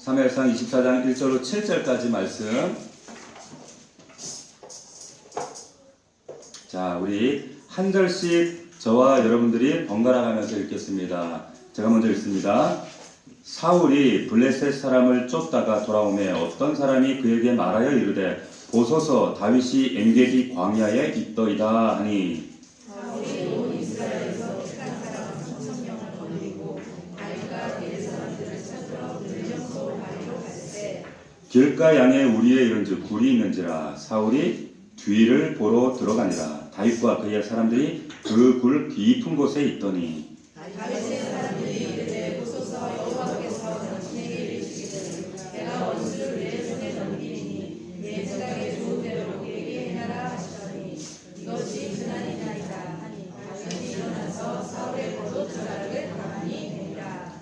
사무엘상 24장 1절로 7절까지 말씀. 자, 우리 한 절씩 저와 여러분들이 번갈아 가면서 읽겠습니다. 제가 먼저 읽습니다. 사울이 블레셋 사람을 쫓다가 돌아오매 어떤 사람이 그에게 말하여 이르되 보소서 다윗이 엔게디 광야에 있더이다 하니 사울이 온 이스라엘에서 택한 사람 3,000명을 거느리고 다윗과 그의 사람들을 찾으러 그 장소 바리로 갈새 길가 양에 우리의 이른즉 굴이 있는지라 사울이 뒤를 보러 들어가니라. 다윗과 그의 사람들이 그 굴 깊은 곳에 있더니 다윗의 사람들이 이르되 보소서 여호와께서 당신에게 이르시기를 내가 원수를 내 손에 넘기리니 내 생각에 좋은 대로 그에게 행하라 하시더니 이것이 그날이나이다 하니 다윗이 일어나서 사울의 겉옷자락을 가만히 내니라.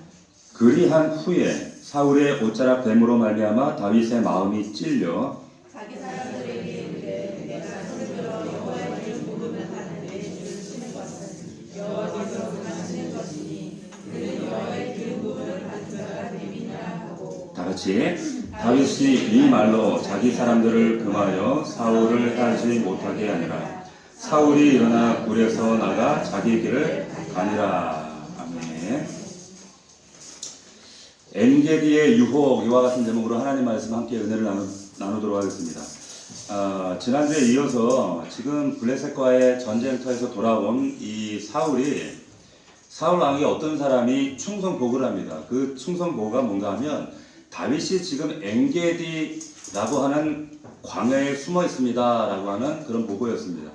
그리한 후에 사울의 옷자락 뱀으로 말미암아 다윗의 마음이 찔려 자기 사람들에게 이르되 내가 손을 들어 여호와의 기름 부음을 받는데 줄을 치는 것은 여호와께서 하시는 것이니 그는 여호와의 기름 부음을 받는 자가 됨이니라 하고 다 같이 다윗이 이 말로 자기 사람들을 금하여 사울을 해하지 못하게 하니라. 사울이 일어나 굴에서 나가 자기 길을 가니라. 아멘. 엔게디의 유혹, 이와 같은 제목으로 하나님 말씀 함께 은혜를 나누도록 하겠습니다. 지난주에 이어서 지금 블레셋과의 전쟁터에서 돌아온 이 사울 왕에게 어떤 사람이 충성복을 합니다. 그 충성복가 뭔가 하면 다윗이 지금 엔게디라고 하는 광야에 숨어 있습니다 라고 하는 그런 보고였습니다.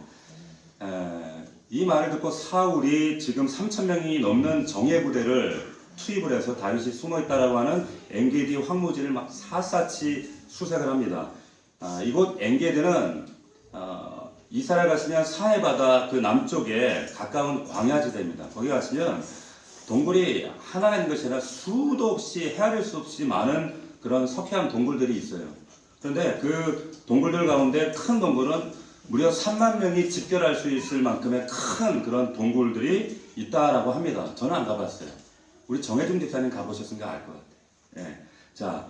이 말을 듣고 사울이 지금 3,000명이 넘는 정예부대를 투입을 해서 다윗이 숨어 있다라고 하는 엔게디 황무지를 막 샅샅이 수색을 합니다. 이곳 엔게디는 이스라엘 가시면 사해바다 그 남쪽에 가까운 광야지대입니다. 거기 가시면 동굴이 하나가 있는 것이 아니라 수도 없이 헤아릴 수 없이 많은 그런 석회암 동굴들이 있어요. 그런데 그 동굴들 가운데 큰 동굴은 무려 3만 명이 집결할 수 있을 만큼의 큰 그런 동굴들이 있다라고 합니다. 저는 안 가봤어요. 우리 정혜중 집사님 가보셨으니까 알 것 같아요. 예. 자,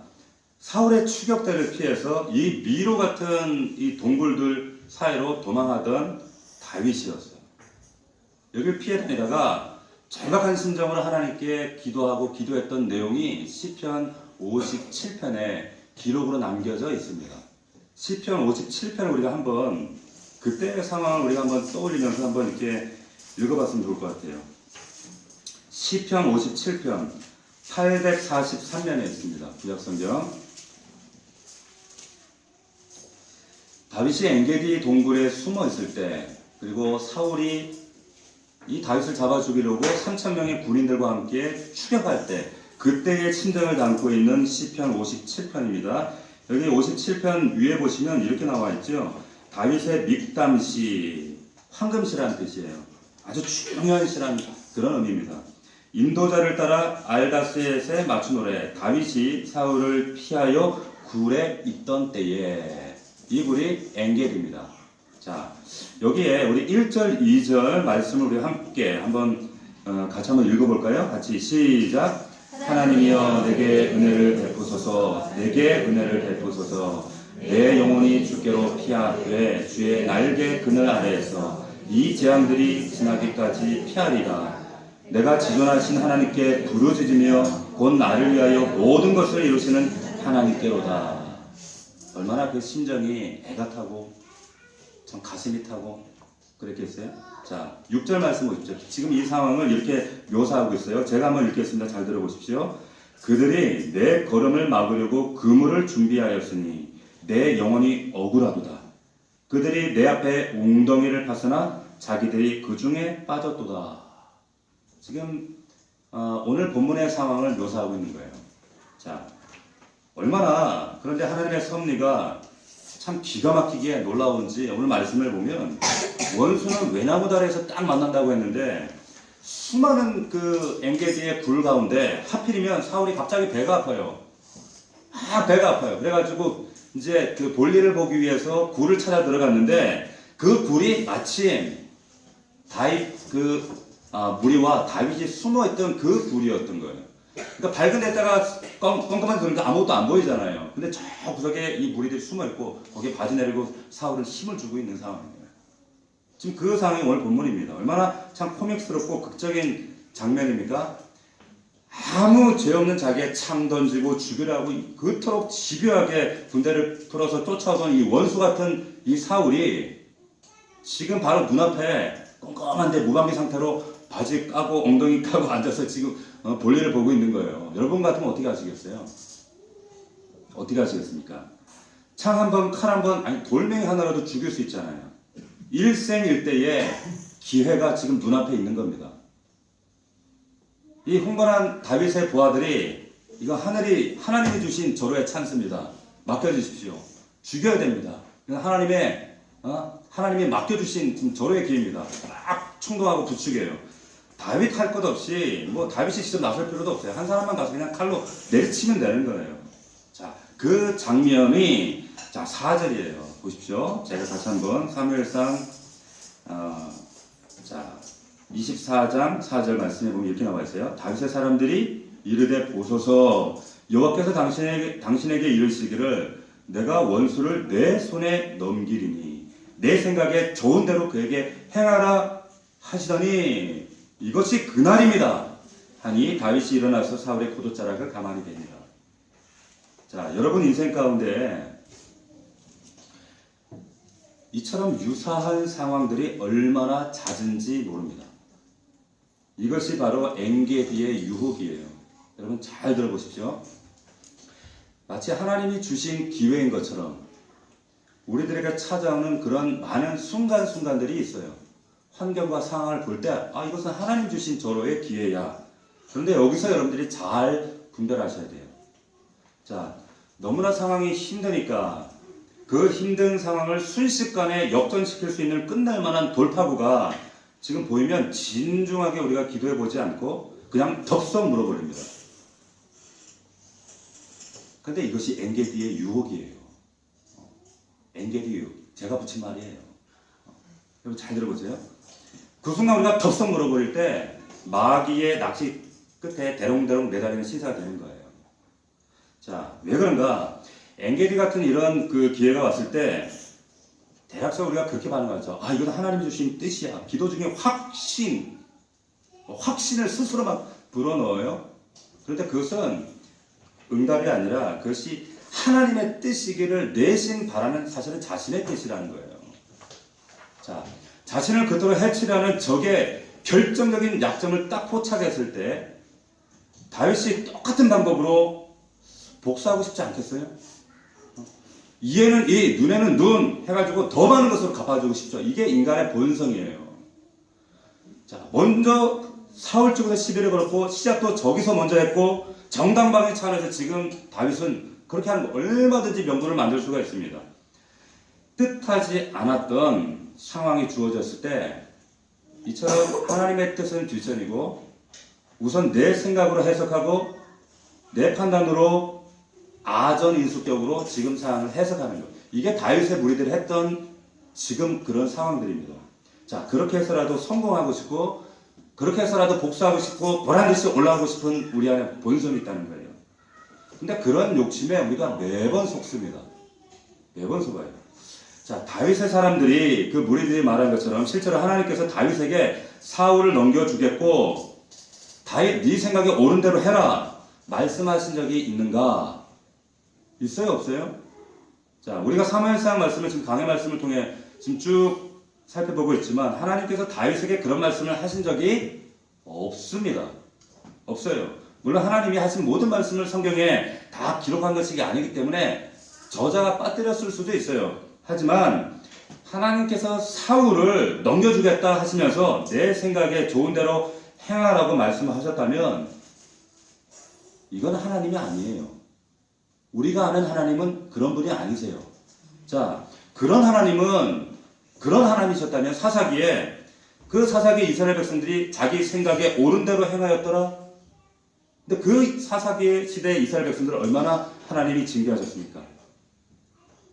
사울의 추격대를 피해서 이 미로 같은 이 동굴들 사이로 도망하던 다윗이었어요. 여기를 피해 다니다가 절박한 심정으로 하나님께 기도했던 내용이 시편 57편에 기록으로 남겨져 있습니다. 시편 57편을 우리가 한번 그때의 상황을 우리가 한번 떠올리면서 한번 이렇게 읽어봤으면 좋을 것 같아요. 시편 57편 843면에 있습니다. 구약성경. 다윗이 엔게디 동굴에 숨어 있을 때, 그리고 사울이 이 다윗을 잡아 죽이려고 3,000명의 군인들과 함께 추격할 때, 그때의 심정을 담고 있는 시편 57편입니다. 여기 57편 위에 보시면 이렇게 나와 있죠. 다윗의 믹담시, 황금시라는 뜻이에요. 아주 중요한 시라는 그런 의미입니다. 인도자를 따라 알다셋에 맞추노래. 다윗이 사울을 피하여 굴에 있던 때에. 이 굴이 엔게디입니다. 자, 여기에 우리 1절, 2절 말씀을 우리 함께 같이 한번 읽어볼까요? 같이 시작. 하나님이여 내게 은혜를 베푸소서. 내게 은혜를 베푸소서. 내 영혼이 주께로 피하되 주의 날개 그늘 아래에서 이 재앙들이 지나기까지 피하리라. 내가 지존하신 하나님께 부르짖으며 곧 나를 위하여 모든 것을 이루시는 하나님께로다. 얼마나 그 심정이 애가 타고 참 가슴이 타고 그랬겠어요? 자, 6절 말씀 보십시오. 지금 이 상황을 이렇게 묘사하고 있어요. 제가 한번 읽겠습니다. 잘 들어보십시오. 그들이 내 걸음을 막으려고 그물을 준비하였으니 내 영혼이 억울하도다. 그들이 내 앞에 웅덩이를 파서나 자기들이 그 중에 빠졌도다. 지금 오늘 본문의 상황을 묘사하고 있는 거예요. 자, 얼마나 그런데 하나님의 섭리가 참 기가 막히게 놀라운지 오늘 말씀을 보면 원수는 외나무 아래에서 딱 만난다고 했는데 수많은 그 엔게디의 굴 가운데 하필이면 사울이 갑자기 배가 아파요. 배가 아파요. 그래가지고 이제 그 볼일을 보기 위해서 굴을 찾아 들어갔는데 그 굴이 마침 다윗 무리와 다윗이 숨어있던 그 굴이었던 거예요. 그러니까 밝은 데다가 껌껌한 그러니까 아무것도 안 보이잖아요. 근데 저 구석에 이 무리들이 숨어 있고 거기에 바지 내리고 사울은 힘을 주고 있는 상황이에요. 지금 그 상황이 오늘 본문입니다. 얼마나 참 코믹스럽고 극적인 장면입니까? 아무 죄 없는 자기의 창 던지고 죽이려 하고 그토록 집요하게 군대를 풀어서 쫓아오던 이 원수 같은 이 사울이 지금 바로 눈앞에 껌껌한데 무방비 상태로 바지 까고 엉덩이 까고 앉아서 지금 볼일을 보고 있는 거예요. 여러분 같으면 어떻게 하시겠어요? 어떻게 하시겠습니까? 창 한 번, 칼 한 번, 아니 돌멩이 하나라도 죽일 수 있잖아요. 일생일대의 기회가 지금 눈앞에 있는 겁니다. 이 흥건한 다윗의 부하들이 이거 하나님이 주신 절호의 찬스입니다. 맡겨주십시오. 죽여야 됩니다. 하나님이 맡겨주신 지금 절호의 기회입니다. 막 충동하고 부추겨요. 다윗 할 것 없이 뭐 다윗이 직접 나설 필요도 없어요. 한 사람만 가서 그냥 칼로 내리치면 되는 거예요. 자, 그 장면이 자 4절이에요. 보십시오. 제가 다시 한번 사무엘상 자 24장 4절 말씀에 보면 이렇게 나와 있어요. 다윗의 사람들이 이르되 보소서 여호와께서 당신에게 이르시기를 내가 원수를 내 손에 넘기리니 내 생각에 좋은 대로 그에게 행하라 하시더니 이것이 그날입니다. 하니 다윗이 일어나서 사울의 고도자락을 가만히 봅니다. 자, 여러분 인생 가운데 이처럼 유사한 상황들이 얼마나 잦은지 모릅니다. 이것이 바로 엔게디의 유혹이에요. 여러분 잘 들어보십시오. 마치 하나님이 주신 기회인 것처럼 우리들에게 찾아오는 그런 많은 순간순간들이 있어요. 환경과 상황을 볼 때 이것은 하나님 주신 절호의 기회야. 그런데 여기서 여러분들이 잘 분별하셔야 돼요. 자, 너무나 상황이 힘드니까 그 힘든 상황을 순식간에 역전시킬 수 있는 끝날 만한 돌파구가 지금 보이면 진중하게 우리가 기도해 보지 않고 그냥 덥석 물어버립니다. 근데 이것이 엔게디의 유혹이에요. 엔게디 유혹. 제가 붙인 말이에요. 여러분 잘 들어보세요. 그 순간 우리가 덥석 물어버릴 때 마귀의 낚시 끝에 대롱대롱 매달리는 신사가 되는 거예요. 자, 왜 그런가? 엔게디 같은 이런 그 기회가 왔을 때 대략적으로 우리가 그렇게 반응하죠. 이건 하나님이 주신 뜻이야. 기도 중에 확신을 스스로 막 불어넣어요. 그런데 그것은 응답이 아니라 그것이 하나님의 뜻이기를 내심 바라는 사실은 자신의 뜻이라는 거예요. 자, 자신을 그토록 해치려는 적의 결정적인 약점을 딱 포착했을 때 다윗이 똑같은 방법으로 복수하고 싶지 않겠어요? 이에는 이, 눈에는 눈 해가지고 더 많은 것으로 갚아주고 싶죠. 이게 인간의 본성이에요. 자, 먼저 사울 쪽에서 시비를 걸었고 시작도 저기서 먼저 했고 정당방위 차원에서 지금 다윗은 그렇게 하는 거 얼마든지 명분을 만들 수가 있습니다. 뜻하지 않았던 상황이 주어졌을 때 이처럼 하나님의 뜻은 뒷전이고 우선 내 생각으로 해석하고 내 판단으로 아전인수격으로 지금 상황을 해석하는 것. 이게 다윗의 무리들이 했던 지금 그런 상황들입니다. 자, 그렇게 해서라도 성공하고 싶고 그렇게 해서라도 복수하고 싶고 보란듯이 올라가고 싶은 우리 안에 본성이 있다는 거예요. 근데 그런 욕심에 우리가 매번 속습니다. 매번 속아요. 자, 다윗의 사람들이 그 무리들이 말한 것처럼 실제로 하나님께서 다윗에게 사울을 넘겨주겠고 다윗 네 생각에 옳은 대로 해라 말씀하신 적이 있는가? 있어요? 없어요? 자, 우리가 사무엘상 말씀을 지금 강해 말씀을 통해 지금 쭉 살펴보고 있지만 하나님께서 다윗에게 그런 말씀을 하신 적이 없습니다. 없어요. 물론 하나님이 하신 모든 말씀을 성경에 다 기록한 것이 아니기 때문에 저자가 빠뜨렸을 수도 있어요. 하지만 하나님께서 사울을 넘겨주겠다 하시면서 내 생각에 좋은 대로 행하라고 말씀을 하셨다면 이건 하나님이 아니에요. 우리가 아는 하나님은 그런 분이 아니세요. 자, 그런 하나님이셨다면 사사기에 그 사사기 이스라엘 백성들이 자기 생각에 옳은 대로 행하였더라. 근데 그 사사기 시대의 이스라엘 백성들을 얼마나 하나님이 징계하셨습니까?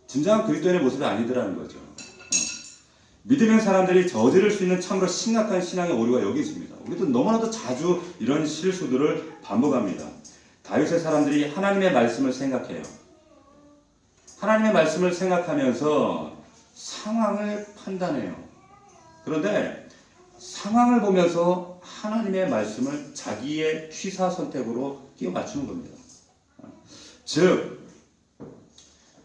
진정한 그리스도인의 모습이 아니더라는 거죠. 믿음의 사람들이 저지를 수 있는 참으로 심각한 신앙의 오류가 여기 있습니다. 우리도 너무나도 자주 이런 실수들을 반복합니다. 다윗의 사람들이 하나님의 말씀을 생각해요. 하나님의 말씀을 생각하면서 상황을 판단해요. 그런데 상황을 보면서 하나님의 말씀을 자기의 취사 선택으로 끼워 맞추는 겁니다. 즉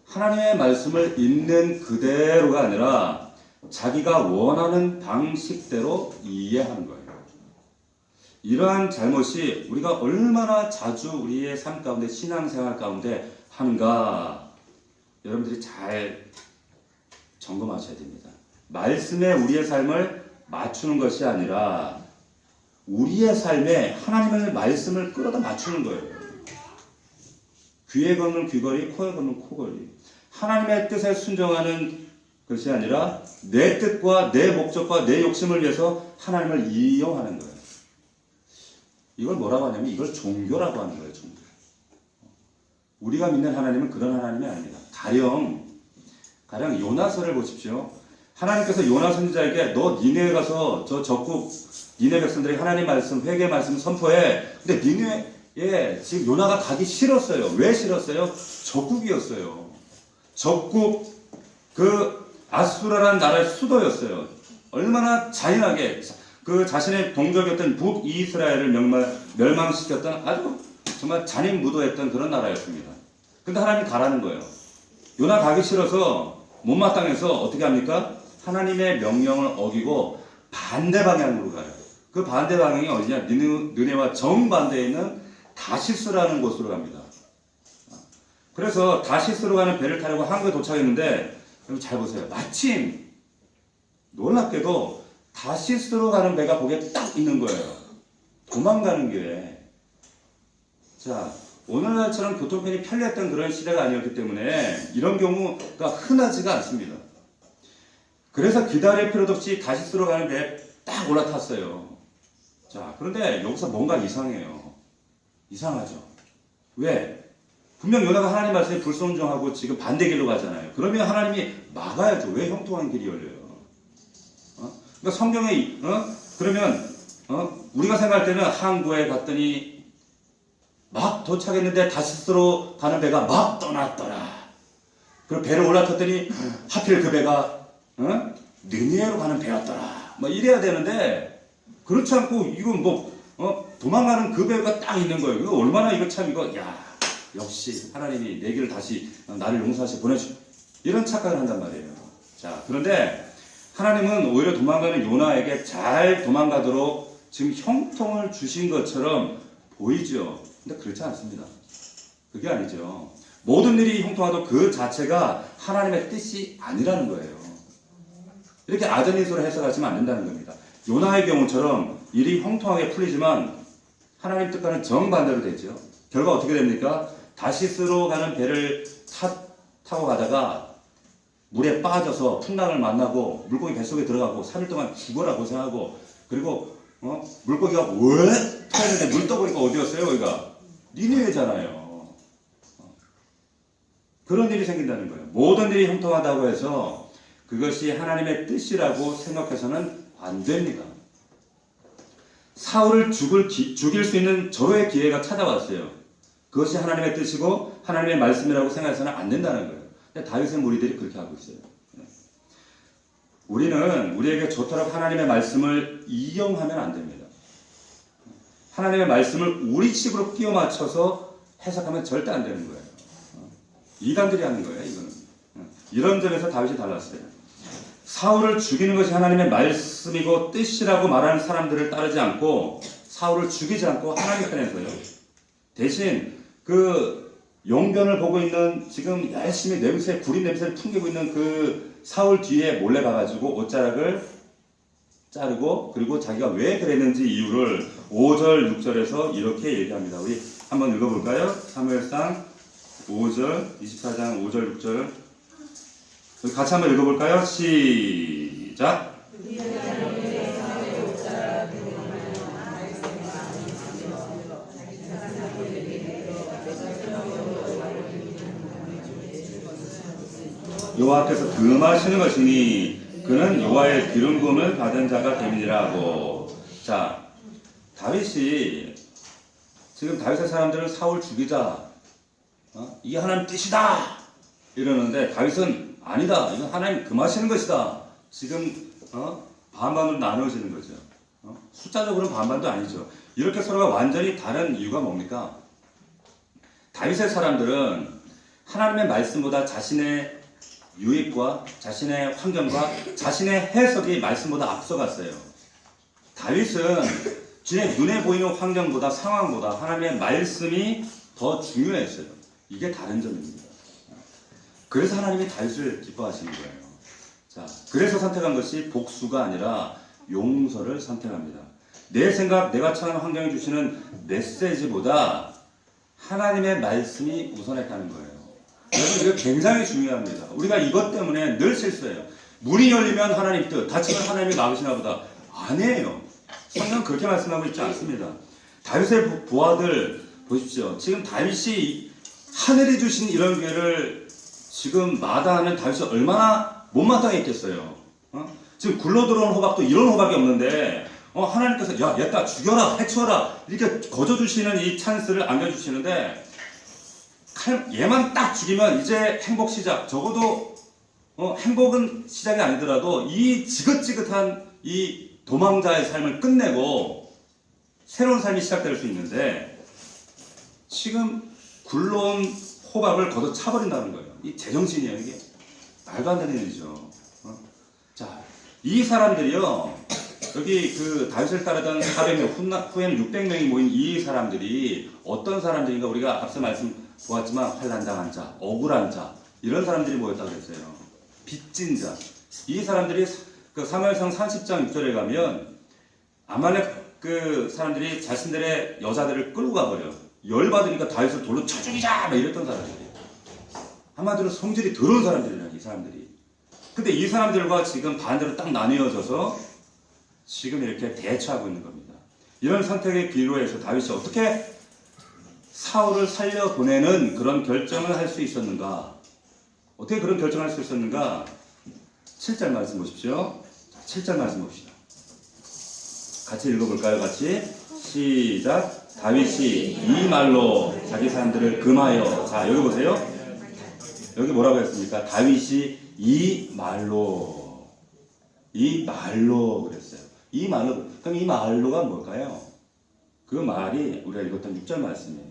하나님의 말씀을 있는 그대로가 아니라 자기가 원하는 방식대로 이해하는 거예요. 이러한 잘못이 우리가 얼마나 자주 우리의 삶 가운데, 신앙생활 가운데 하는가, 여러분들이 잘 점검하셔야 됩니다. 말씀에 우리의 삶을 맞추는 것이 아니라 우리의 삶에 하나님의 말씀을 끌어다 맞추는 거예요. 귀에 걷는 귀걸이, 코에 걷는 코걸이. 하나님의 뜻에 순종하는 것이 아니라 내 뜻과 내 목적과 내 욕심을 위해서 하나님을 이용하는 거예요. 이걸 뭐라고 하냐면 이걸 종교라고 하는 거예요. 종교. 우리가 믿는 하나님은 그런 하나님이 아닙니다. 가령 요나서를 보십시오. 하나님께서 요나 선지자에게 너 니네에 가서 저 적국 니네 백성들이 하나님 말씀, 회개 말씀 선포해. 근데 니네에 지금 요나가 가기 싫었어요. 왜 싫었어요? 적국이었어요. 적국 그 아수라라는 나라의 수도였어요. 얼마나 잔인하게 그 자신의 동족이었던 북이스라엘을 멸망시켰던 아주 정말 잔인무도했던 그런 나라였습니다. 근데 하나님 가라는 거예요. 요나 가기 싫어서 못마땅해서 어떻게 합니까? 하나님의 명령을 어기고 반대 방향으로 가요. 그 반대 방향이 어디냐? 느네와 정반대에 있는 다시스라는 곳으로 갑니다. 그래서 다시스로 가는 배를 타려고 항구에 도착했는데 여러분 잘 보세요. 마침 놀랍게도 다시스로 가는 배가 거기에 딱 있는 거예요. 도망가는 길에. 자, 오늘날처럼 교통편이 편리했던 그런 시대가 아니었기 때문에 이런 경우가 흔하지가 않습니다. 그래서 기다릴 필요도 없이 다시스로 가는 배에 딱 올라탔어요. 자, 그런데 여기서 뭔가 이상해요. 이상하죠. 왜? 분명 요나가 하나님 말씀에 불순종하고 지금 반대 길로 가잖아요. 그러면 하나님이 막아야죠. 왜 형통한 길이 열려요? 그러니까 성경에 그러면 우리가 생각할 때는 항구에 갔더니 막 도착했는데 다시스로 가는 배가 막 떠났더라. 그리고 배를 올라탔더니 하필 그 배가 느니에로 가는 배였더라. 뭐 이래야 되는데 그렇지 않고 이건 도망가는 그 배가 딱 있는 거예요. 이거 얼마나 이거 참 야 역시 하나님이 내 길을 다시 나를 용서하시 보내주 이런 착각을 한단 말이에요. 자, 그런데 하나님은 오히려 도망가는 요나에게 잘 도망가도록 지금 형통을 주신 것처럼 보이죠. 근데 그렇지 않습니다. 그게 아니죠. 모든 일이 형통하도 그 자체가 하나님의 뜻이 아니라는 거예요. 이렇게 아전인수로 해석하시면 안 된다는 겁니다. 요나의 경우처럼 일이 형통하게 풀리지만 하나님 뜻과는 정반대로 되죠. 결과 어떻게 됩니까? 다시스로 가는 배를 타고 가다가 물에 빠져서 풍랑을 만나고 물고기 뱃속에 들어가고 3일 동안 죽어라 고생하고 그리고 물고기가 왜 터였는데 물 떠보니까 어디였어요? 여기가 니느웨잖아요. 그런 일이 생긴다는 거예요. 모든 일이 형통하다고 해서 그것이 하나님의 뜻이라고 생각해서는 안 됩니다. 사울을 죽일 수 있는 절호의 기회가 찾아왔어요. 그것이 하나님의 뜻이고 하나님의 말씀이라고 생각해서는 안 된다는 거예요. 근데 다윗의 무리들이 그렇게 하고 있어요. 우리는 우리에게 좋도록 하나님의 말씀을 이용하면 안 됩니다. 하나님의 말씀을 우리식으로 끼워 맞춰서 해석하면 절대 안 되는 거예요. 이단들이 하는 거예요, 이거는. 이런 점에서 다윗이 달랐어요. 사울을 죽이는 것이 하나님의 말씀이고 뜻이라고 말하는 사람들을 따르지 않고 사울을 죽이지 않고 하나님 편에서요. 대신 그 용변을 보고 있는 지금 열심히 구린 냄새를 풍기고 있는 그 사울 뒤에 몰래 가가지고 옷자락을 자르고 그리고 자기가 왜 그랬는지 이유를 5절, 6절에서 이렇게 얘기합니다. 우리 한번 읽어볼까요? 사무엘상 5절, 24장 5절, 6절 같이 한번 읽어볼까요? 시작! 여호와께서 금하시는 것이니 그는 여호와의 기름 부음을 받은 자가 됨이니라 하고. 자, 다윗이 지금 다윗의 사람들은 사울 죽이자, 이게 하나님 뜻이다 이러는데 다윗은 아니다, 이건 하나님 금하시는 것이다. 지금 반반으로 나누어지는 거죠. 숫자적으로는 반반도 아니죠. 이렇게 서로가 완전히 다른 이유가 뭡니까? 다윗의 사람들은 하나님의 말씀보다 자신의 유익과 자신의 환경과 자신의 해석이 말씀보다 앞서갔어요. 다윗은 제 눈에 보이는 환경보다 상황보다 하나님의 말씀이 더 중요했어요. 이게 다른 점입니다. 그래서 하나님이 다윗을 기뻐하시는 거예요. 자, 그래서 선택한 것이 복수가 아니라 용서를 선택합니다. 내 생각, 내가 처한 환경이 주시는 메시지보다 하나님의 말씀이 우선했다는 거예요. 여러분, 이거 굉장히 중요합니다. 우리가 이것 때문에 늘 실수해요. 문이 열리면 하나님 뜻, 닫히면 하나님이 막으시나 보다. 아니에요. 성경은 그렇게 말씀하고 있지 않습니다. 다윗의 부하들 보십시오. 지금 다윗이 하늘이 주신 이런 기회를 지금 마다하면 다윗이 얼마나 못마땅했겠어요. 지금 굴러들어온 호박도 이런 호박이 없는데 하나님께서 야 얘다 죽여라 해치워라 이렇게 거저주시는 이 찬스를 안겨주시는데 얘만 딱 죽이면 이제 행복 시작. 적어도 행복은 시작이 아니더라도 이 지긋지긋한 이 도망자의 삶을 끝내고 새로운 삶이 시작될 수 있는데 지금 굴러온 호박을 걷어 차버린다는 거예요. 이 제정신이에요. 이게 말도 안 되는 일이죠. 자, 이 사람들이요, 여기 그 다윗을 따르던 400명, 후에는 600명이 모인 이 사람들이 어떤 사람들인가 우리가 앞서 말씀 보았지만 환난당한 자, 억울한 자 이런 사람들이 모였다고 했어요. 빚진 자. 이 사람들이 그 사무엘상 30장 6절에 가면 아말렉 그 사람들이 자신들의 여자들을 끌고 가버려. 열받으니까 다윗을 돌로 쳐 죽이자! 막 이랬던 사람들이에요. 한마디로 성질이 더러운 사람들이라, 이 사람들이. 근데 이 사람들과 지금 반대로 딱 나뉘어져서 지금 이렇게 대처하고 있는 겁니다. 이런 선택의 기로에서 다윗이 어떻게 사울을 살려보내는 그런 결정을 할 수 있었는가? 어떻게 그런 결정을 할 수 있었는가? 7절 말씀 보십시오. 자, 7절 말씀 봅시다. 같이 읽어볼까요? 같이 시작. 다윗이 이 말로 자기 사람들을 금하여. 자, 여기 보세요. 여기 뭐라고 했습니까? 다윗이 이 말로 그랬어요. 이 말로. 그럼 이 말로가 뭘까요? 그 말이 우리가 읽었던 6절 말씀이에요.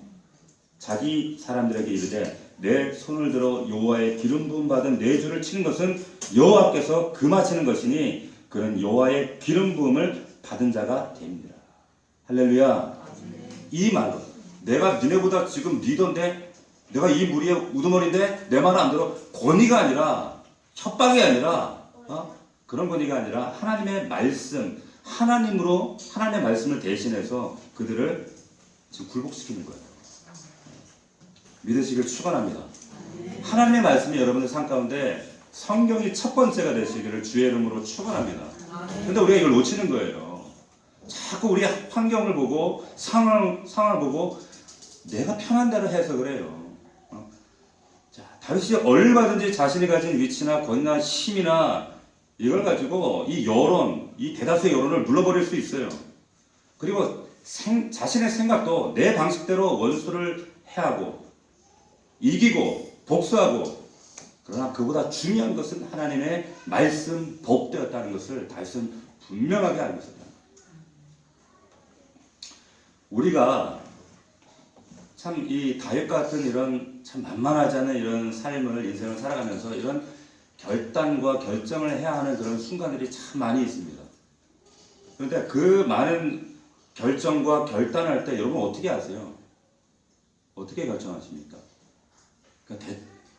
자기 사람들에게 이르되 내 손을 들어 여호와의 기름 부음 받은 내 주를 치는 것은 여호와께서 금하시는 것이니 그는 여호와의 기름 부음을 받은 자가 됩니다. 할렐루야. 이 말로 내가 니네보다 지금 리더인데 내가 이 무리의 우두머리인데 내 말을 안 들어. 권위가 아니라 협박이 아니라 그런 권위가 아니라 하나님의 말씀, 하나님으로 하나님의 말씀을 대신해서 그들을 지금 굴복시키는 거예요. 믿으시길 축원합니다. 하나님의 말씀이 여러분의 삶 가운데 성경이 첫 번째가 되시기를 주의 이름으로 축원합니다. 근데 우리가 이걸 놓치는 거예요. 자꾸 우리 환경을 보고 상황을 보고 내가 편한 대로 해석을 해요. 자, 다윗이 얼마든지 자신이 가진 위치나 권위나 힘이나 이걸 가지고 이 여론, 이 대다수의 여론을 물러버릴 수 있어요. 그리고 자신의 생각도 내 방식대로 원수를 해하고 이기고 복수하고, 그러나 그보다 중요한 것은 하나님의 말씀 법되었다는 것을 다윗은 분명하게 알고 있었다. 우리가 참 이 다윗 같은 이런 참 만만하지 않은 이런 삶을 인생을 살아가면서 이런 결단과 결정을 해야 하는 그런 순간들이 참 많이 있습니다. 그런데 그 많은 결정과 결단을 할 때 여러분 어떻게 하세요? 어떻게 결정하십니까? 그러니까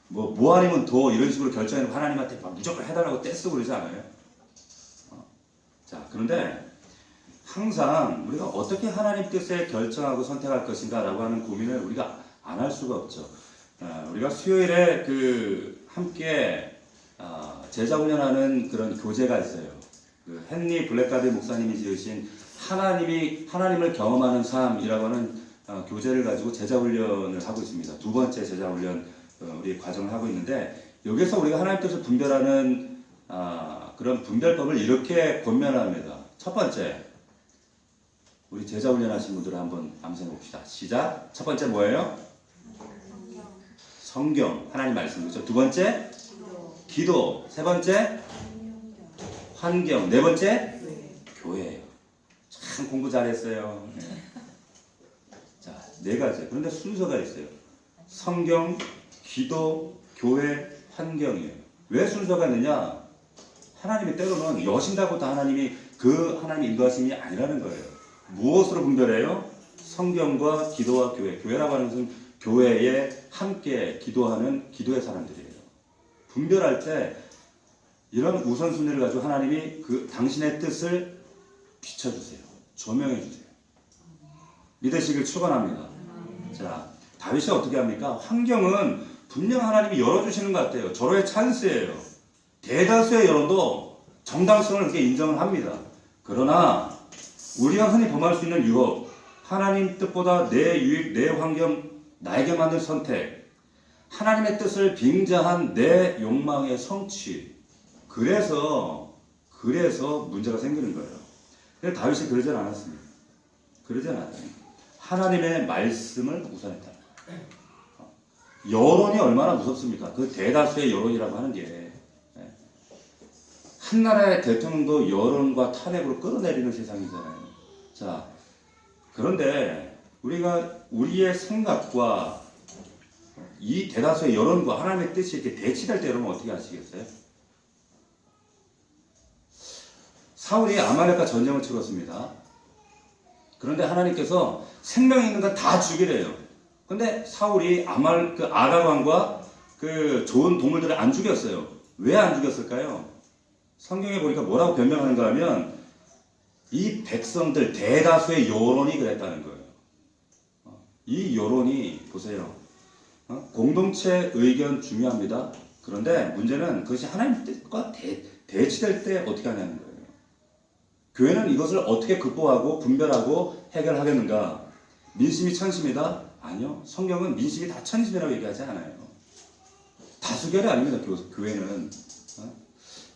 뭐 아니면 더 이런 식으로 결정해서 하나님한테 막 무조건 해달라고 떼쓰고 그러지 않아요? 자, 그런데 항상 우리가 어떻게 하나님 뜻에 결정하고 선택할 것인가 라고 하는 고민을 우리가 안 할 수가 없죠. 우리가 수요일에 함께 제자훈련하는 그런 교재가 있어요. 그 헨리 블랙가드 목사님이 지으신 하나님을 경험하는 삶이라고 하는 교재를 가지고 제자훈련을 하고 있습니다. 두 번째 제자훈련 우리 과정을 하고 있는데, 여기서 우리가 하나님 뜻을 분별하는 그런 분별법을 이렇게 권면합니다. 첫 번째, 우리 제자 훈련하신 분들은 한번 암송해 봅시다. 시작. 첫 번째 뭐예요? 성경, 하나님 말씀. 그렇죠? 두 번째 기도. 세 번째 환경. 네 번째 교회예요. 참 공부 잘했어요. 자, 네 가지. 그런데 순서가 있어요. 성경, 기도, 교회, 환경이에요. 왜 순서가 있느냐? 하나님이 때로는 여신다고 다 하나님이 그 하나님의 인도하심이 아니라는 거예요. 무엇으로 분별해요? 성경과 기도와 교회. 교회라고 하는 것은 교회에 함께 기도하는 기도의 사람들이에요. 분별할 때 이런 우선순위를 가지고 하나님이 그 당신의 뜻을 비춰주세요. 조명해 주세요. 믿으시길 축원합니다. 자, 다윗이 어떻게 합니까? 환경은 분명 하나님이 열어주시는 것 같아요. 절호의 찬스예요. 대다수의 여론도 정당성을 그렇게 인정을 합니다. 그러나 우리가 흔히 범할 수 있는 유혹, 하나님 뜻보다 내 유익, 내 환경, 나에게 맞는 선택, 하나님의 뜻을 빙자한 내 욕망의 성취. 그래서 문제가 생기는 거예요. 근데 다윗이 그러지 않았습니다. 그러지 않았어요. 하나님의 말씀을 우선했다. 여론이 얼마나 무섭습니까? 그 대다수의 여론이라고 하는 게 한 나라의 대통령도 여론과 탄핵으로 끌어내리는 세상이잖아요. 자, 그런데 우리가 우리의 생각과 이 대다수의 여론과 하나님의 뜻이 이렇게 대치될 때 여러분 어떻게 하시겠어요? 사울이 아말렉과 전쟁을 치렀습니다. 그런데 하나님께서 생명 있는 건 다 죽이래요. 근데 사울이 아갈 왕과 그 좋은 동물들을 안 죽였어요. 왜 안 죽였을까요? 성경에 보니까 뭐라고 변명하는가 하면 이 백성들 대다수의 여론이 그랬다는 거예요. 이 여론이 보세요. 공동체 의견 중요합니다. 그런데 문제는 그것이 하나님 뜻과 대치될 때 어떻게 하냐는 거예요. 교회는 이것을 어떻게 극복하고 분별하고 해결하겠는가? 민심이 천심이다? 아니요. 성경은 민심이 다 천심이라고 얘기하지 않아요. 다수결이 아닙니다. 교회는.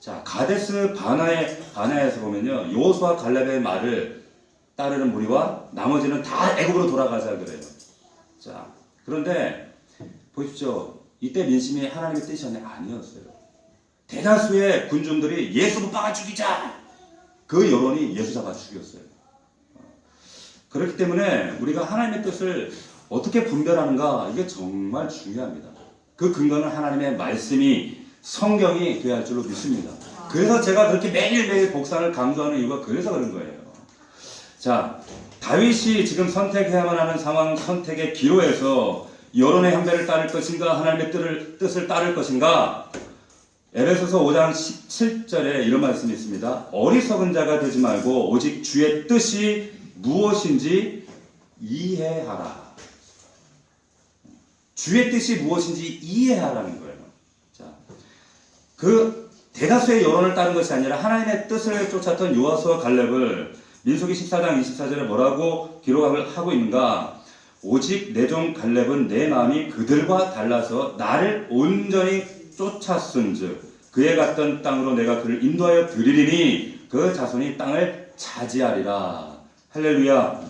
자, 가데스 바나에서 보면요, 여호수아 갈렙의 말을 따르는 무리와 나머지는 다 애굽으로 돌아가자 그래요. 자, 그런데 보십시오. 이때 민심이 하나님의 뜻이 아니었어요. 대다수의 군중들이 예수 못 박아 죽이자. 그 여론이 예수 잡아 죽였어요. 그렇기 때문에 우리가 하나님의 뜻을 어떻게 분별하는가, 이게 정말 중요합니다. 그 근거는 하나님의 말씀이 성경이 되어야 할 줄로 믿습니다. 그래서 제가 그렇게 매일매일 복상을 강조하는 이유가 그래서 그런 거예요. 자, 다윗이 지금 선택해야만 하는 상황, 선택의 기로에서 여론의 향배를 따를 것인가, 하나님의 뜻을 따를 것인가. 에베소서 5장 17절에 이런 말씀이 있습니다. 어리석은 자가 되지 말고 오직 주의 뜻이 무엇인지 이해하라. 주의 뜻이 무엇인지 이해하라는 거예요. 자, 그 대다수의 여론을 따른 것이 아니라 하나님의 뜻을 쫓았던 여호수아 갈렙을 민수기 14장 24절에 뭐라고 기록을 하고 있는가? 오직 내 종 갈렙은 내 마음이 그들과 달라서 나를 온전히 쫓았은즉 그에 갔던 땅으로 내가 그를 인도하여 드리리니 그 자손이 땅을 차지하리라. 할렐루야.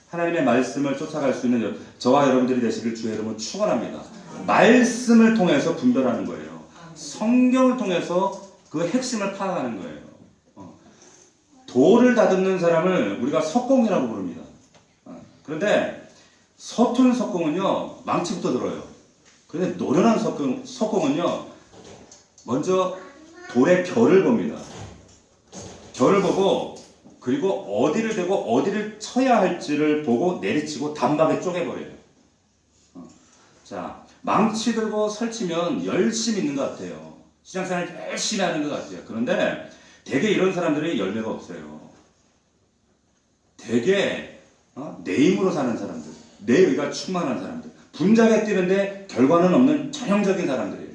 하나님의 말씀을 쫓아갈 수 있는 저와 여러분들이 되시길 주의 이름으로 축원합니다. 말씀을 통해서 분별하는 거예요. 성경을 통해서 그 핵심을 파악하는 거예요. 돌을 다듬는 사람을 우리가 석공이라고 부릅니다. 그런데 서툰 석공은요, 망치부터 들어요. 그런데 노련한 석공은요, 먼저 돌의 결을 봅니다. 결을 보고, 그리고 어디를 대고 어디를 쳐야 할지를 보고 내리치고 단박에 쪼개버려요. 자, 망치 들고 설치면 열심히 있는 것 같아요. 시장생활 열심히 하는 것 같아요. 그런데 대개 이런 사람들이 열매가 없어요. 대개 내 힘으로 사는 사람들, 내 의가 충만한 사람들, 분장에 뛰는데 결과는 없는 전형적인 사람들이에요.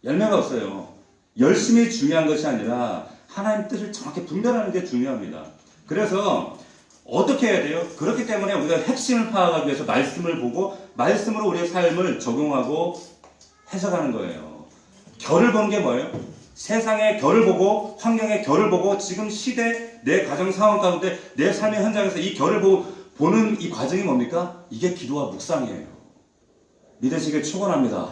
열매가 없어요. 열심히 중요한 것이 아니라 하나님 뜻을 정확히 분별하는 게 중요합니다. 그래서 어떻게 해야 돼요? 그렇기 때문에 우리가 핵심을 파악하기 위해서 말씀을 보고 말씀으로 우리의 삶을 적용하고 해석하는 거예요. 결을 본 게 뭐예요? 세상의 결을 보고 환경의 결을 보고 지금 시대 내 가정 상황 가운데 내 삶의 현장에서 이 결을 보는 이 과정이 뭡니까? 이게 기도와 묵상이에요. 믿으시길 축원합니다.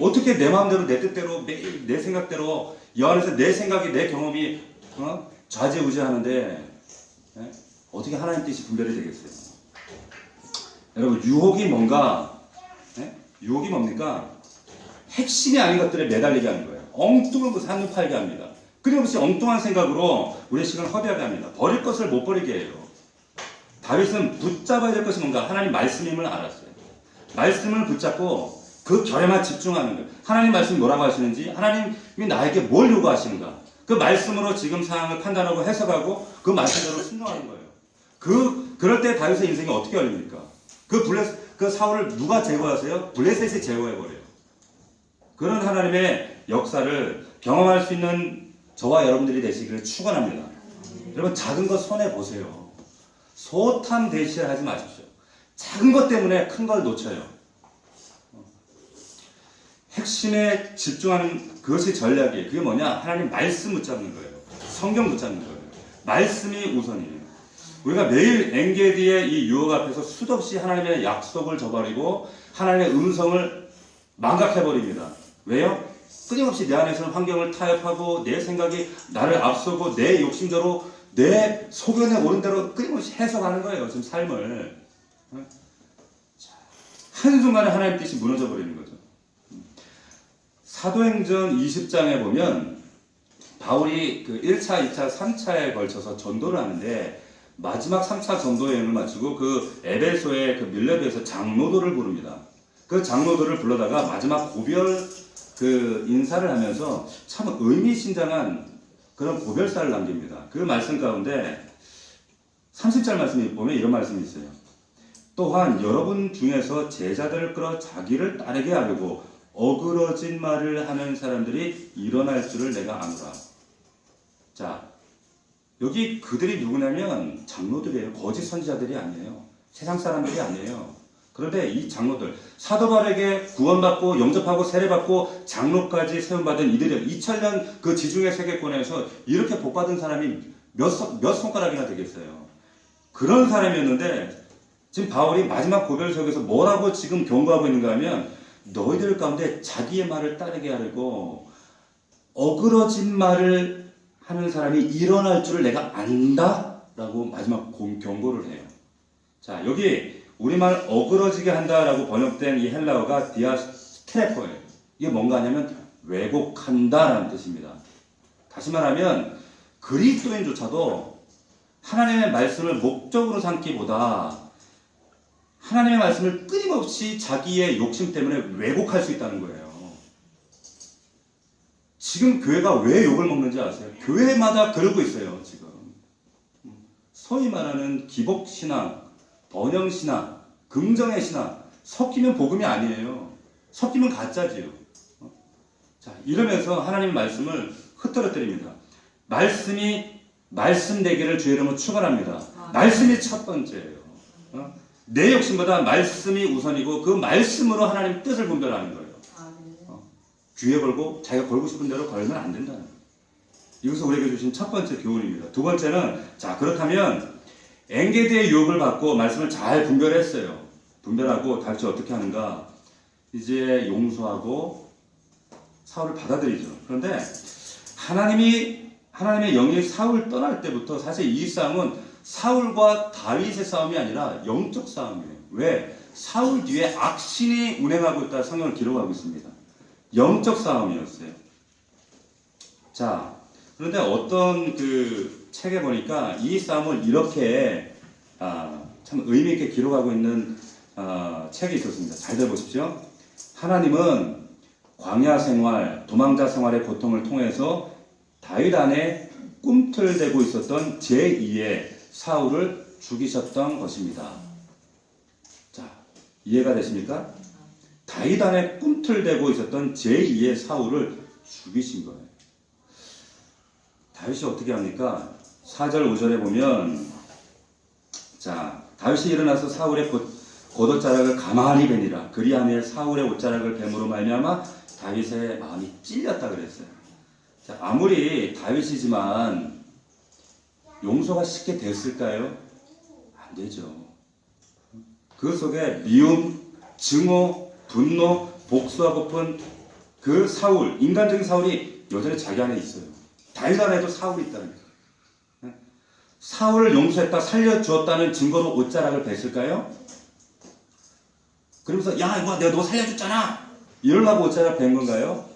어떻게 내 마음대로 내 뜻대로 매일 내 생각대로 이 안에서 내 생각이 내 경험이 좌지우지하는데 어떻게 하나님 뜻이 분별이 되겠어요? 여러분 유혹이 뭔가 유혹이 뭡니까? 핵심이 아닌 것들에 매달리게 하는 거예요. 엉뚱한 것을 한눈 팔게 합니다. 끊임없이 엉뚱한 생각으로 우리의 시간을 허비하게 합니다. 버릴 것을 못 버리게 해요. 다윗은 붙잡아야 될 것이 뭔가 하나님 말씀임을 알았어요. 말씀을 붙잡고 그 결에만 집중하는 거예요. 하나님 말씀이 뭐라고 하시는지, 하나님이 나에게 뭘 요구하시는가, 그 말씀으로 지금 상황을 판단하고 해석하고 그 말씀대로 순종하는 거예요. 그럴 때 다윗의 인생이 어떻게 열립니까? 그 사울을 누가 제거하세요? 블레셋이 제거해버려요. 그런 하나님의 역사를 경험할 수 있는 저와 여러분들이 되시기를 축원합니다. 여러분 작은 것 손해 보세요. 소탐 대시하지 마십시오. 작은 것 때문에 큰 걸 놓쳐요. 핵심에 집중하는 그것이 전략이에요. 그게 뭐냐? 하나님 말씀 붙잡는 거예요. 성경 붙잡는 거예요. 말씀이 우선이에요. 우리가 매일 엔게디의 이 유혹 앞에서 수도 없이 하나님의 약속을 저버리고 하나님의 음성을 망각해버립니다. 왜요? 끊임없이 내 안에서는 환경을 타협하고 내 생각이 나를 앞서고 내 욕심대로 내 소견에 오른 대로 끊임없이 해석하는 거예요. 지금 삶을. 한순간에 하나님 뜻이 무너져 버리는 거죠. 사도행전 20장에 보면 바울이 그 1차, 2차, 3차에 걸쳐서 전도를 하는데 마지막 3차 전도 여행을 마치고 그 에베소의 그 밀레도에서 장로들을 부릅니다. 그 장로들을 불러다가 마지막 고별 그 인사를 하면서 참 의미심장한 그런 고별사를 남깁니다. 그 말씀 가운데 30절 말씀이 보면 이런 말씀이 있어요. 또한 여러분 중에서 제자들을 끌어 자기를 따르게 하려고 어그러진 말을 하는 사람들이 일어날 줄을 내가 아노라. 자, 여기 그들이 누구냐면 장로들이에요. 거짓 선지자들이 아니에요. 세상 사람들이 아니에요. 그런데 이 장로들, 사도 바울에게 구원받고 영접하고 세례받고 장로까지 세움받은 이들이 2000년 그 지중해 세계권에서 이렇게 복받은 사람이 몇 손가락이나 되겠어요. 그런 사람이었는데 지금 바울이 마지막 고별석에서 뭐라고 지금 경고하고 있는가 하면 너희들 가운데 자기의 말을 따르게 하려고 어그러진 말을 하는 사람이 일어날 줄을 내가 안다 라고 마지막 경고를 해요. 자, 여기 우리말 어그러지게 한다라고 번역된 이 헬라어가 디아스트레퍼예요. 이게 뭔가 하냐면 왜곡한다라는 뜻입니다. 다시 말하면 그리스도인조차도 하나님의 말씀을 목적으로 삼기보다 하나님의 말씀을 끊임없이 자기의 욕심 때문에 왜곡할 수 있다는 거예요. 지금 교회가 왜 욕을 먹는지 아세요? 교회마다 그러고 있어요, 지금. 소위 말하는 기복신앙, 번영신앙, 긍정의 신앙, 섞이면 복음이 아니에요. 섞이면 가짜지요. 자, 이러면서 하나님의 말씀을 흩어뜨립니다. 말씀이 말씀되기를 주의 이름으로 축원합니다. 말씀이 첫 번째예요. 내 욕심보다 말씀이 우선이고 그 말씀으로 하나님 뜻을 분별하는 거예요. 귀에 걸고 자기가 걸고 싶은 대로 걸면 안 된다는 거예요. 이것을 우리에게 주신 첫 번째 교훈입니다. 두 번째는 자 그렇다면 엔게디의 유혹을 받고 말씀을 잘 분별했어요. 분별하고 다시 어떻게 하는가? 이제 용서하고 사울을 받아들이죠. 그런데 하나님의 영이 사울 떠날 때부터 사실 이 싸움은 사울과 다윗의 싸움이 아니라 영적 싸움이에요. 왜? 사울 뒤에 악신이 운행하고 있다 성경을 기록하고 있습니다. 영적 싸움이었어요. 자, 그런데 어떤 그 책에 보니까 이 싸움을 이렇게 참 의미 있게 기록하고 있는 책이 있었습니다. 잘 들어보십시오. 하나님은 광야 생활, 도망자 생활의 고통을 통해서 다윗 안에 꿈틀대고 있었던 제2의 사울을 죽이셨던 것입니다. 자, 이해가 되십니까? 다윗 안에 꿈틀대고 있었던 제2의 사울을 죽이신 거예요. 다윗이 어떻게 합니까? 4절 5절에 보면 자, 다윗이 일어나서 사울의 겉옷자락을 가만히 베니라. 그리하며 사울의 옷자락을 뱀으로 말미암아 다윗의 마음이 찔렸다 그랬어요. 자, 아무리 다윗이지만 용서가 쉽게 됐을까요? 안 되죠. 그 속에 미움, 증오, 분노, 복수하고픈 그 사울, 인간적인 사울이 여전히 자기 안에 있어요. 다윗 안에도 사울이 있다니까. 사울을 용서했다, 살려주었다는 증거로 옷자락을 뱄을까요? 그러면서 야 이거 내가 너 살려줬잖아 이러려고 옷자락 벤 건가요?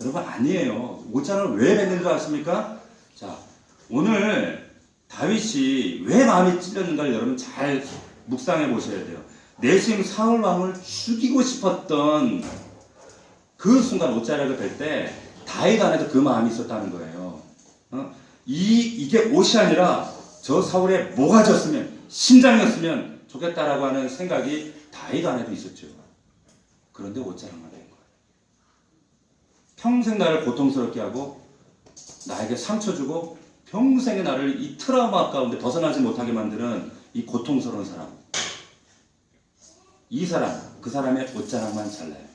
여러분 아니에요. 옷자락을 왜 뱉는 줄 아십니까? 자, 오늘 다윗이 왜 마음이 찔렸는가를 여러분 잘 묵상해 보셔야 돼요. 내심 사울 왕을 죽이고 싶었던 그 순간 옷자락을 벨 때 다윗 안에도 그 마음이 있었다는 거예요. 이게 옷이 아니라 저 사울의 뭐가 졌으면 심장이었으면 좋겠다라고 하는 생각이 다윗 안에도 있었죠. 그런데 옷자락만 된 거예요. 평생 나를 고통스럽게 하고 나에게 상처 주고 평생의 나를 이 트라우마 가운데 벗어나지 못하게 만드는 이 고통스러운 사람. 이 사람, 그 사람의 옷자락만 잘라요.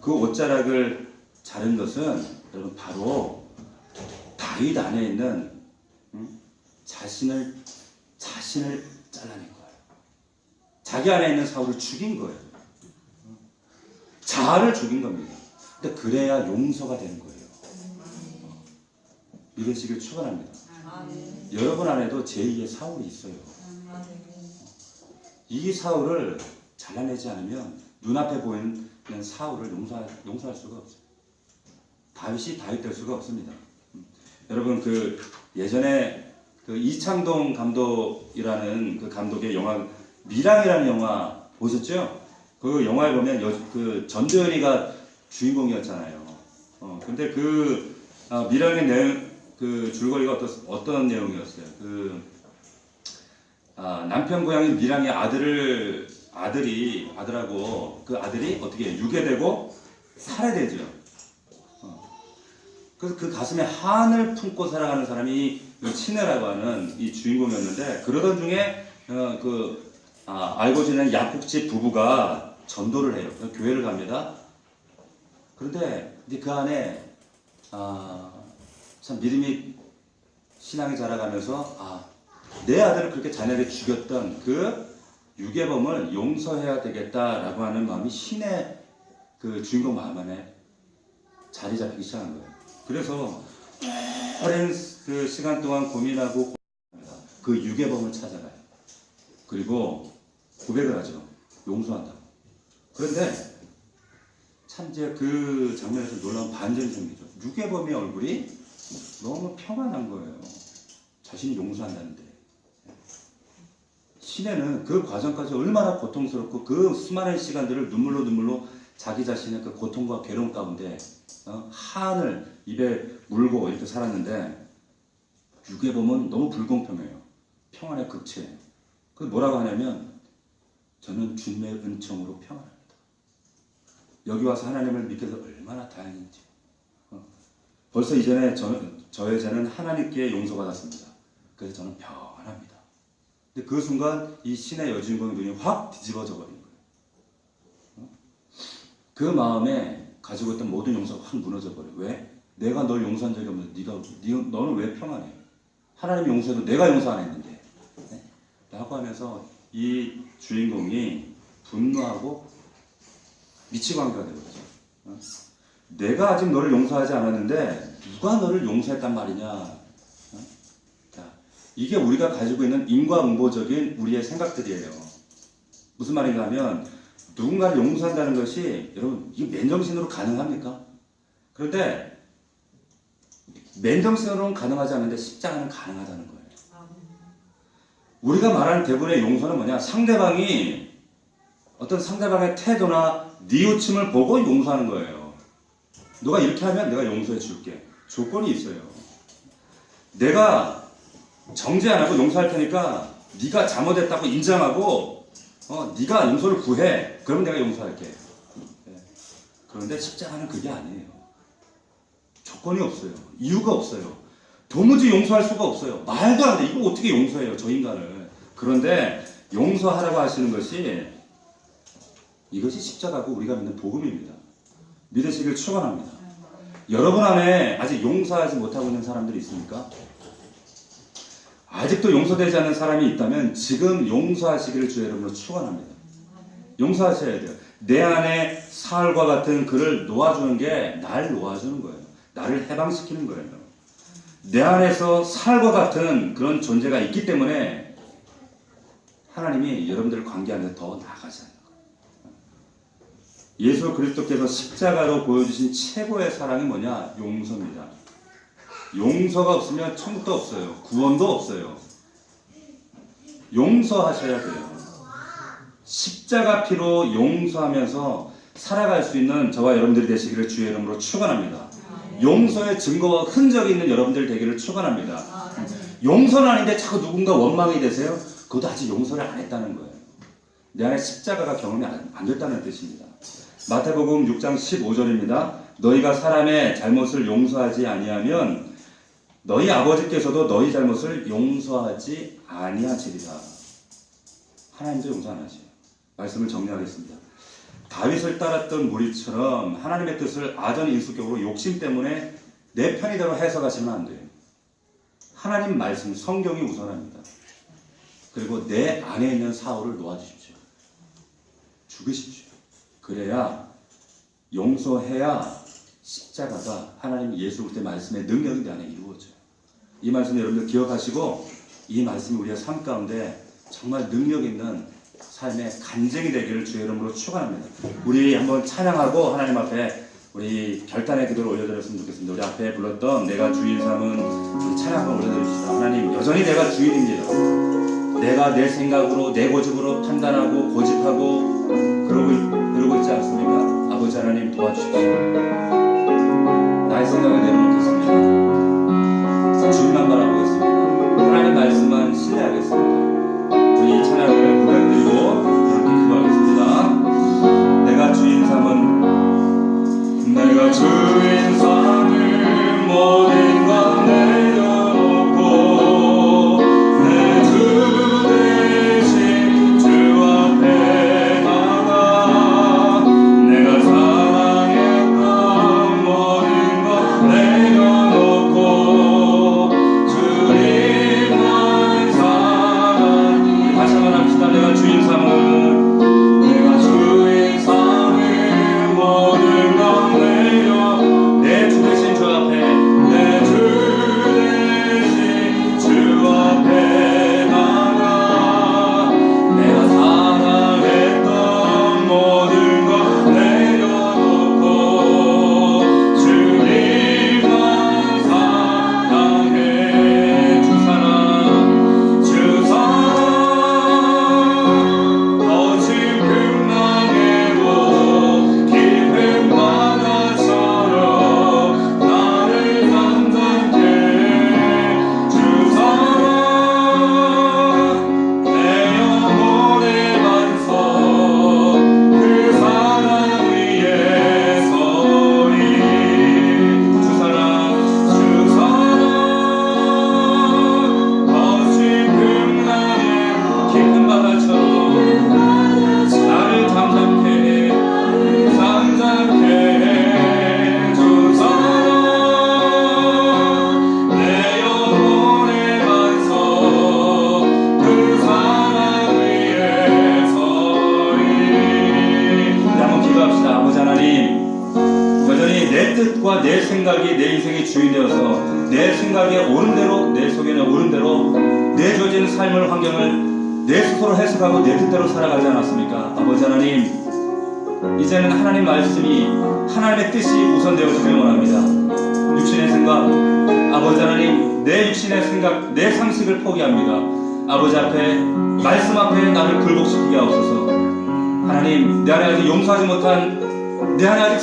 그 옷자락을 자른 것은 여러분 바로 다윗 안에 있는 자신을 잘라낸 거예요. 자기 안에 있는 사울을 죽인 거예요. 자아를 죽인 겁니다. 근데 그래야 용서가 되는 거예요. 믿으시길 축원합니다. 여러분 안에도 제2의 사울이 있어요. 이 사울을 잘라내지 않으면 눈앞에 보이는 사울을 용서할 수가 없어요. 다윗이 다윗 될 수가 없습니다. 여러분 그 예전에 그 이창동 감독이라는 그 감독의 영화 미랑이라는 영화 보셨죠? 그 영화에 보면 그 전도연이가 주인공이었잖아요. 근데 그 미랑의 내용 그 줄거리가 어떤 내용이었어요? 남편 고향인 미랑의 아들하고 그 아들이 어떻게 유괴되고 살해되죠. 그래서 그 가슴에 한을 품고 살아가는 사람이 친애라고 하는 이 주인공이었는데 그러던 중에 알고 지내는 약국집 부부가 전도를 해요. 교회를 갑니다. 그런데 이제 그 안에 참 믿음이 신앙이 자라가면서 내 아들을 그렇게 잔인하게 죽였던 그 유괴범을 용서해야 되겠다라고 하는 마음이 신의 그 주인공 마음 안에 자리 잡히기 시작한 거예요. 그래서 오랜 그 시간 동안 고민하고 그 유괴범을 찾아가요. 그리고 고백을 하죠. 용서한다고. 그런데 참 이제 그 장면에서 놀라운 반전이 생기죠. 유괴범의 얼굴이 너무 평안한 거예요. 자신이 용서한다는데. 신혜는 그 과정까지 얼마나 고통스럽고 그 수많은 시간들을 눈물로 자기 자신의 그 고통과 괴로움 가운데 한을 입에 물고 이렇게 살았는데 유괴범은 너무 불공평해요. 평안의 극치예요. 그 뭐라고 하냐면 저는 주님의 은총으로 평안합니다. 여기 와서 하나님을 믿게 돼서 얼마나 다행인지. 벌써 이전에 저의 죄는 하나님께 용서받았습니다. 그래서 저는 평안합니다. 근데 그 순간 이 신의 여주인공의 눈이 확 뒤집어져 버린 거예요. 그 마음에 가지고 있던 모든 용서가 확 무너져 버려요. 왜? 내가 널 용서한 적이 없는데 너는 왜 평안해? 하나님이 용서해도 내가 용서 안 했는데. 네? 라고 하면서 이 주인공이 분노하고 미치광이가 되거든요. 내가 아직 너를 용서하지 않았는데 누가 너를 용서했단 말이냐. 자, 이게 우리가 가지고 있는 인과응보적인 우리의 생각들이에요. 무슨 말인가 하면 누군가를 용서한다는 것이 여러분 이게 맨정신으로 가능합니까? 그런데 맨정신으로는 가능하지 않는데 십자가는 가능하다는 거예요. 우리가 말하는 대부분의 용서는 뭐냐? 상대방이 어떤 상대방의 태도나 뉘우침을 보고 용서하는 거예요. 너가 이렇게 하면 내가 용서해 줄게. 조건이 있어요. 내가 정죄 안 하고 용서할 테니까 네가 잘못했다고 인정하고 네가 용서를 구해. 그러면 내가 용서할게. 그런데 십자가는 그게 아니에요. 조건이 없어요. 이유가 없어요. 도무지 용서할 수가 없어요. 말도 안 돼. 이거 어떻게 용서해요, 저 인간을. 그런데 용서하라고 하시는 것이 이것이 십자가고 우리가 믿는 복음입니다. 믿으시길 축원합니다. 여러분 안에 아직 용서하지 못하고 있는 사람들이 있습니까? 아직도 용서되지 않는 사람이 있다면 지금 용서하시기를 주의 이름으로 축원합니다. 용서하셔야 돼요. 내 안에 사울과 같은 그를 놓아주는 게 날 놓아주는 거예요. 나를 해방시키는 거예요. 내 안에서 사울과 같은 그런 존재가 있기 때문에 하나님이 여러분들 관계 안에서 더 나아가지 않는 거예요. 예수 그리스도께서 십자가로 보여주신 최고의 사랑이 뭐냐? 용서입니다. 용서가 없으면 천국도 없어요. 구원도 없어요. 용서하셔야 돼요. 십자가 피로 용서하면서 살아갈 수 있는 저와 여러분들이 되시기를 주의 이름으로 축원합니다. 용서의 증거와 흔적이 있는 여러분들 되기를 축원합니다. 용서는 아닌데 자꾸 누군가 원망이 되세요? 그것도 아직 용서를 안 했다는 거예요. 내 안에 십자가가 경험이 안 됐다는 뜻입니다. 마태복음 6장 15절입니다. 너희가 사람의 잘못을 용서하지 아니하면 너희 아버지께서도 너희 잘못을 용서하지 아니하시리라. 하나님도 용서 안 하세요. 말씀을 정리하겠습니다. 다윗을 따랐던 무리처럼 하나님의 뜻을 아전인수격으로 욕심 때문에 내 편의대로 해석하시면 안 돼요. 하나님 말씀, 성경이 우선합니다. 그리고 내 안에 있는 사울을 놓아주십시오. 죽으십시오. 그래야 용서해야 십자가가 하나님 예수 그리스도의 말씀의 능력이 내 안에 이루어져요. 이 말씀 여러분들 기억하시고 이 말씀이 우리의 삶 가운데 정말 능력 있는 삶의 간증이 되기를 주의 이름으로 축원합니다. 우리 한번 찬양하고 하나님 앞에 우리 결단의 기도를 올려드렸으면 좋겠습니다. 우리 앞에 불렀던 내가 주인 삼은 우리 찬양 한번 올려드립시다. 하나님 여전히 내가 주인입니다. 내가 내 생각으로 내 고집으로 판단하고 고집하고 그러고 있지 않습니까? 아버지 하나님 도와주십시오. 나의 생각을 내려놓겠습니다. 주님만 바라보겠습니다. 하나님 말씀만 신뢰하겠습니다. 우리 찬양을 고백드리고 이렇게 기도하겠습니다. 내가 주인 삼을 모든 것 내려놓고 내 주 대신 주 앞에 나가 내가 사랑했던 모든 것 내려놓고 주님만 사랑해. 다시 한번 합시다. 내가 주인 삼을 모든 것 내려 내 주 대신 주 앞에 내 주 대신 주 앞에 나가 내가 사랑했던 모든 것 내려놓고 주님만 사랑해. 주 사랑 더 깊은 망에도 깊은 바다처럼 나를 담당해. 주 사랑 내 영혼의 반석 그 사랑 위에 서리. 주 사랑 더 깊은 나의 깊은 바다처럼 나를 담당해. 주 사랑 내 영혼의 반석 그 사랑 위에 서리. 우리 한번 기도합시다. 아버지 하나님 여전히 내 뜻과 내 생각이 내 인생의 주인 되어서 내 생각에 옳은 대로 내 속에는 옳은 대로 내 주어진 삶을 환경을 내 스스로 해석하고 내 뜻대로 살아가지 않았습니까? 아버지 하나님 이제는 하나님 말씀이 하나님의 뜻이 우선되어지길 원합니다. 육신의 생각 아버지 하나님 내 육신의 생각 내 상식을 포기합니다. 아버지 앞에 말씀 앞에 나를 굴복시키게 하옵소서. 하나님 내 안에 아직 용서하지 못한 내 안에 아직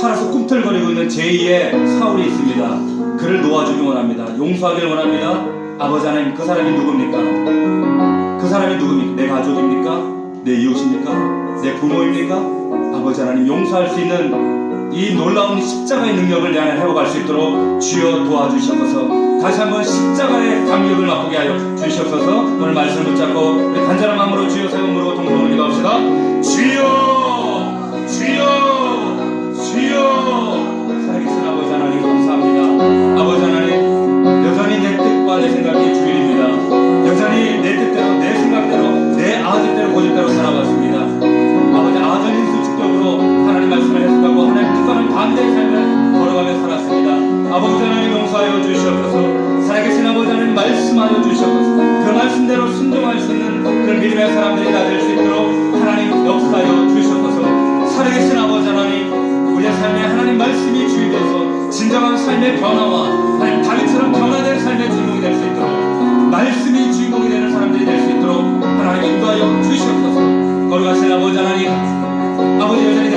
살아서 꿈틀거리고 있는 제2의 사울이 있습니다. 그를 놓아주길 원합니다. 용서하길 원합니다. 아버지 하나님 그 사람이 누굽니까? 그 사람이 누굽니까? 내 가족입니까? 내 이웃입니까? 내 부모입니까? 아버지 하나님 용서할 수 있는 이 놀라운 십자가의 능력을 내 안에 회복할 수 있도록 주여 도와주시옵소서. 다시 한번 십자가의 감격을 맛보게 하여 주시옵소서. 오늘 말씀을 붙잡고 우리 간절한 마음으로 주여 세 번 부르고 동성으로 기도합시다. 주여 주여 주여. 살아계신 아버지 주인에서 진정한 삶의 변화와 하나님 다윗처럼 변화된 삶의 주인공이 될 수 있도록 말씀이 주인공이 되는 사람들이 될 수 있도록 하나님 인도하여 주시옵소서. 거룩하신 아버지 하나님, 아버지 여전히